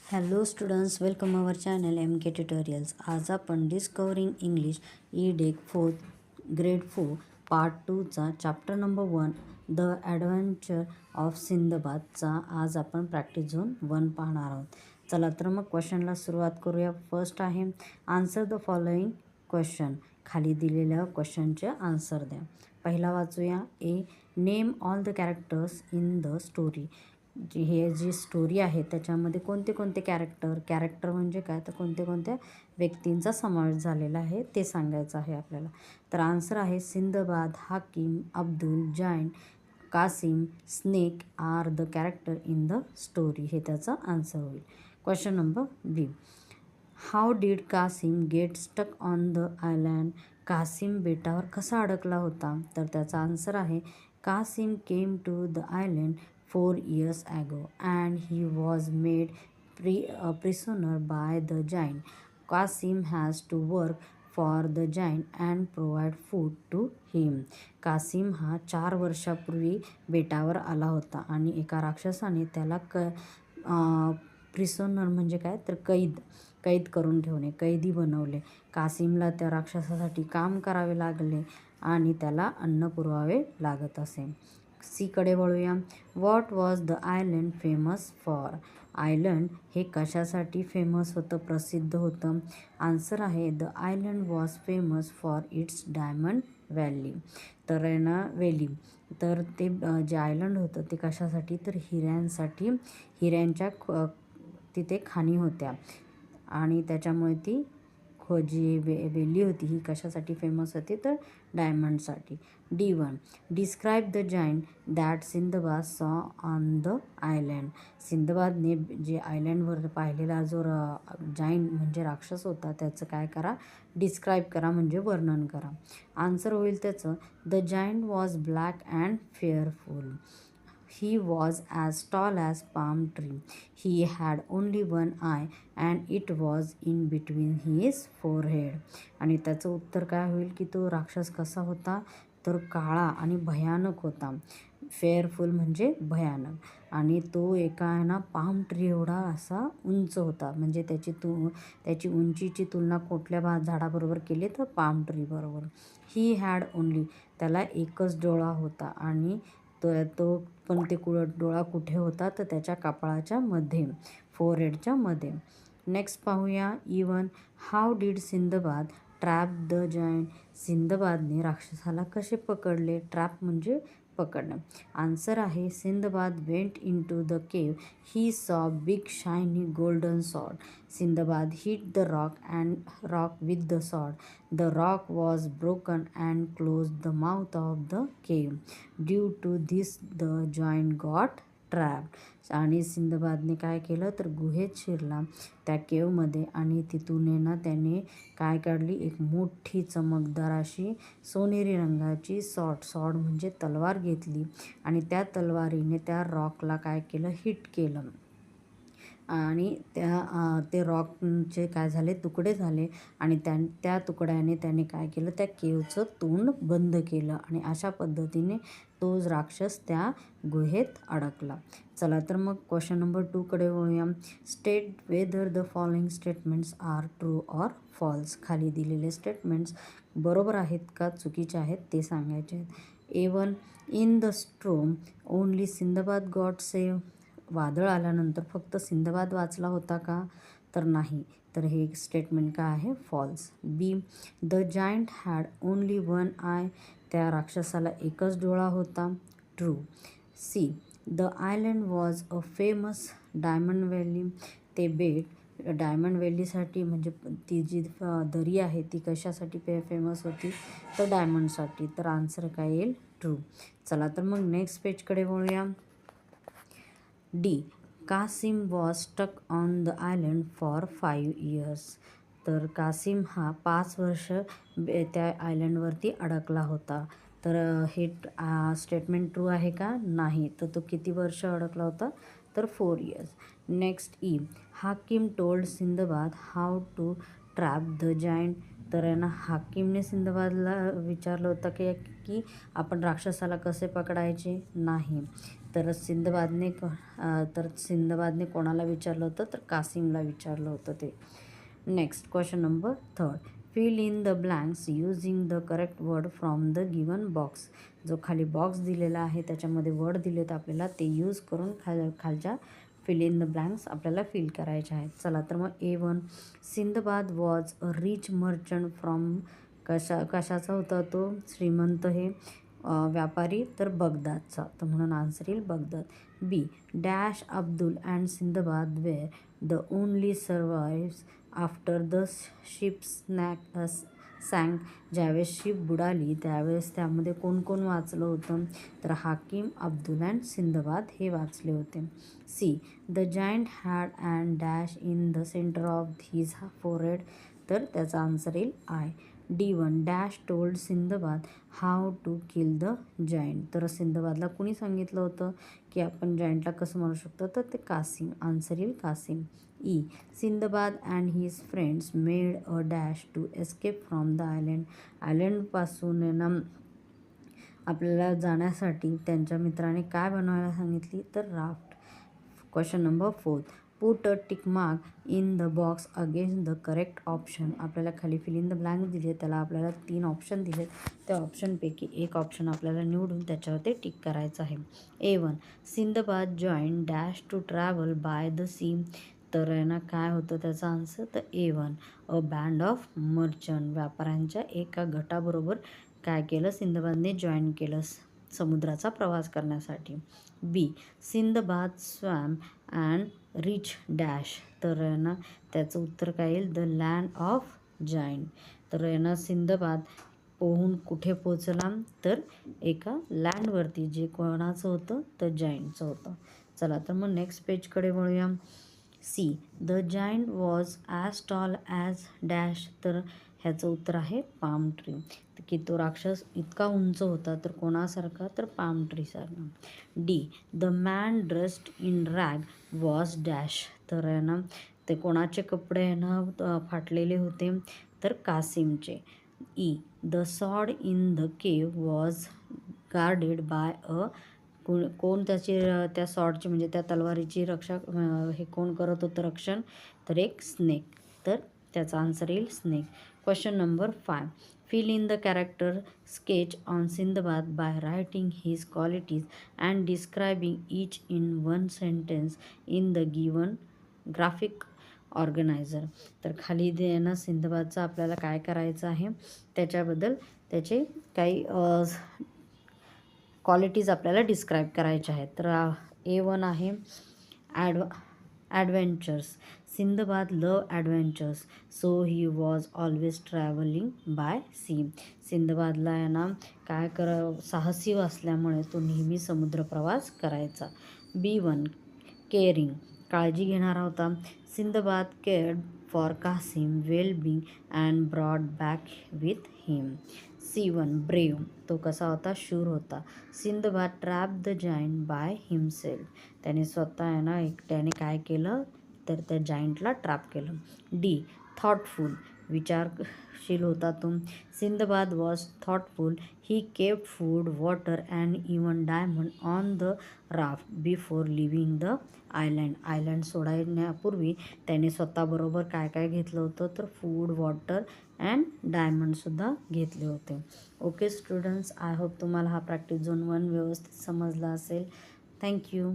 Hello students, welcome our channel M K tutorials. आज आपण discovering English ई-डेक 4th grade 4 part 2चा chapter number 1 the adventure of सिंदबादचा आज आपण प्रॅक्टिस झोन 1 पाहणार आहोत. चला तर मग क्वेश्चनला सुरुवात करूया. फर्स्ट आहे आन्सर द फॉलोइंग क्वेश्चन. खाली दिलेल्या क्वेश्चनचे आन्सर द्या. पहिला वाचूया. A, name all the characters in the story. हे जी स्टोरी आहे त्याच्यामध्ये कोणते कोणते कॅरेक्टर म्हणजे काय, तर कोणते कोणत्या व्यक्तींचा समावेश झालेला आहे ते सांगायचं आहे आपल्याला. तर आन्सर आहे Sinbad, Hakim, Abdul, Zain, Kasim, snake are the character in the story. हे त्याचा आन्सर होईल. Question number B, how did Kasim get stuck on the island. Kasim बेटावर कसा अडकला होता, तर त्याचा आन्सर आहे Kasim came to the island 4 years ago and he was made prisoner by the Jain. Qasim has to work for the Jain and provide food to him. Kasim हा 4 वर्षापूर्वी बेटावर आला होता आणि एका राक्षसाने त्याला प्रिसोनर म्हणजे काय, तर कैद करून ठेवणे, कैदी बनवले. कासिमला त्या राक्षसासाठी काम करावे लागले आणि त्याला अन्न पुरवावे लागत असे. सीकडे वळूया. What was the island famous for. Island हे कशासाठी फेमस होतं, प्रसिद्ध होतं. आन्सर आहे the island was famous for its diamond valley. तर ना व्हॅली, तर ते जे आयलंड होतं ते कशासाठी, तर हिऱ्यांसाठी. हिऱ्यांच्या तिथे खाणी होत्या आणि त्याच्यामुळे ती जी व्हॅली होती ही कशासाठी फेमस होती, तर डायमंडसाठी. D1, describe the giant that Sinbad सॉ ऑन द आयलँड. सिंदबादने जे आयलँडवर पाहिलेला जो जाईंट म्हणजे राक्षस होता त्याचं काय करा, डिस्क्राईब करा म्हणजे वर्णन करा. आन्सर होईल त्याचं the giant was black and fearful. He was as tall as palm tree. He had only one eye and it was in between his forehead. आणि त्याचं उत्तर काय होईल की तो राक्षस कसा होता, तर काळा आणि भयानक होता. फेअरफुल म्हणजे भयानक आणि तो एका पाम ट्री एवढा असा उंच होता. म्हणजे त्याची उंचीची तुलना कुठल्या झाडाबरोबर केली, तर पाम ट्री बरोबर. ही हॅड ओनली, त्याला एकच डोळा होता आणि तो पण ते डोळा कुठे होता, तर त्याच्या कपाळाच्या मध्ये, फोरहेडच्या मध्ये. नेक्स्ट पाहूया. E1, how did Sindbad trap the giant. सिंदबादने राक्षसाला कसे पकडले. ट्रॅप म्हणजे पकडणं. आन्सर आहे Sindbad went in to the cave. He saw big shiny golden sword. Sindbad hit the rock with the sword. The rock was broken and closed the mouth of the cave. Due to this the giant got trapped. आणि सिंदबादने काय केलं, तर गुहेत शिरला त्या केवमध्ये आणि तिथून त्याने काय काढली, एक मोठी चमकदार अशी सोनेरी रंगाची सॉर्ड म्हणजे तलवार घेतली आणि त्या तलवारीने त्या रॉकला काय केलं, हिट केलं आणि ते रॉकचे काय झाले, तुकडे झाले आणि त्या तुकड्याने त्याने काय केलं, त्या केवचं तोंड बंद केलं आणि अशा पद्धतीने तो राक्षस त्या गुहेत अडकला. चला तर मग क्वेश्चन नंबर 2कडे वळूया. State whether the following statements are true or false. खाली दिलेले स्टेटमेंट्स बरोबर आहेत का चुकीचे आहेत ते सांगायचे आहेत. A1, in the स्ट्रोम only Sinbad got save. वादळ आल्यानंतर फक्त सिंदबाद वाचला होता का, तर नाही. तर हे स्टेटमेंट काय आहे, false. B, the giant had only one eye. त्या राक्षसाला एकच डोळा होता. True. C, the island was a famous diamond valley. ते बेट डायमंड व्हॅलीसाठी म्हणजे ती जी दरी आहे ती कशासाठी फेमस होती, तर डायमंडसाठी. तर आन्सर काय येईल, ट्रू. चला तर मग नेक्स्ट पेजकडे वळूया. D, Kasim was stuck on the island for 5 years. तर कासिम हा 5 वर्ष त्या आयलँडवरती अडकला होता. तर हे स्टेटमेंट ट्रू आहे का, नाही. तर तो किती वर्ष अडकला होता, तर 4 years. Next E, Hakim told Sinbad how to trap the giant. तर हाकीमने सिंदबादला विचारलं होतं की आपण राक्षसाला कसे पकडायचे, नाही. तर सिंदबादने कोणाला विचारलं होतं, तर कासिमला विचारलं होतं ते. Next question number 3. Fill in the blanks using the correct word from the given box. जो खाली बॉक्स दिलेला आहे त्याच्यामध्ये वर्ड दिलेत आपल्याला, ते यूज करून खालच्या फिल इन द ब्लँक्स आपल्याला फिल करायचे आहेत. चला तर मग A1, Sinbad was a rich merchant from. कशाचा होता तो श्रीमंत हे व्यापारी, तर बगदादचा, तर म्हणून आन्सर येईल Baghdad. B, dash Abdul and Sindbad where the only survives after the ship sank. ज्यावेळेस शिप बुडाली त्यावेळेस त्यामध्ये कोण कोण वाचलं होतं, तर हाकीम, अब्दुल अँड सिंदबाद हे वाचले होते. C, the giant had and dash in the center of his forehead, तर त्याचा आन्सर येईल eye. D1, dash told Sinbad how to kill the giant. तर सिंदबादला कुणी सांगितलं होतं की आपण जायंटला कसं मारू शकतो, तर ते कासिम. आन्सर येईल Kasim. E, Sindbad and his friends made a dash to escape from the island. आयलँडपासून आपल्याला जाण्यासाठी त्यांच्या मित्राने काय बनवायला सांगितली, तर raft. Question number 4. Put a tick mark in the box against the correct option. आपल्याला खाली फिल इन द ब्लँक दिले, त्याला आपल्याला 3 ऑप्शन दिलेत. त्या ऑप्शनपैकी एक ऑप्शन आपल्याला निवडून त्याच्यावरती टिक करायचं आहे. A1, Sinbad join dash to travel by the sea. तर काय होतं त्याचा आन्सर, तर A1, a band of merchant. व्यापाऱ्यांच्या एका गटाबरोबर काय केलं, सिंदबादने जॉईन केलं समुद्राचा प्रवास करण्यासाठी. B, Sindbad swam and reach dash. तर त्याचं उत्तर काय येईल, द लँड ऑफ जायंट. तर सिंदबाद पोहून कुठे पोचला, तर एका लँडवरती, जे कोणाचं होतं, तर जायंटचं होतं. चला तर मग नेक्स्ट पेजकडे वळूया. C, the giant was as tall as dash. तर ह्याचं उत्तर आहे पाम ट्री. की तो राक्षस इतका उंच होता, तर कोणासारखा, तर पाम ट्रीसारखा. D, the man dressed in rag was dash. तर ते कोणाचे कपडे फाटलेले होते, तर कासिमचे. E, the sword in the cave was guarded by a. कोण त्या सॉर्डची म्हणजे त्या तलवारीची रक्षा हे कोण करत होतं रक्षण, तर एक स्नेक. तर त्याचा आन्सर येईल snake. Question number 5. Fill in the character sketch on Sinbad by writing his qualities and describing each in 1 sentence in the given graphic organiser. तर खाली सिंदबादचं आपल्याला काय करायचं आहे, त्याच्याबद्दल त्याचे काही क्वालिटीज आपल्याला डिस्क्राईब करायच्या आहेत. तर A1 आहे adventures. Sindbad love adventures, so he was always travelling by sea. सिंदबादला काय साहसी असल्यामुळे तो नेहमी समुद्रप्रवास करायचा. B1, केअरिंग, काळजी घेणारा होता. Sinbad cared for Kasim well being and brought back with him. C1, brave, तो कसा होता, शूर होता. Sinbad trap the giant by himself. त्याने स्वतः एकट्याने काय केलं, तर त्या जायंटला ट्रॅप केलं. डी, थॉटफुल, विचारशील होता तो. Sinbad was thoughtful. He kept food, water and even diamond on the raft before leaving the island. Island सोडण्यापूर्वी त्याने स्वतःबरोबर काय काय घेतलं होतं, तर फूड, वॉटर अँड डायमंडसुद्धा घेतले होते. ओके स्टुडंट्स, आय होप तुम्हाला हा प्रॅक्टिस झोन 1 व्यवस्थित समजला असेल. थँक्यू.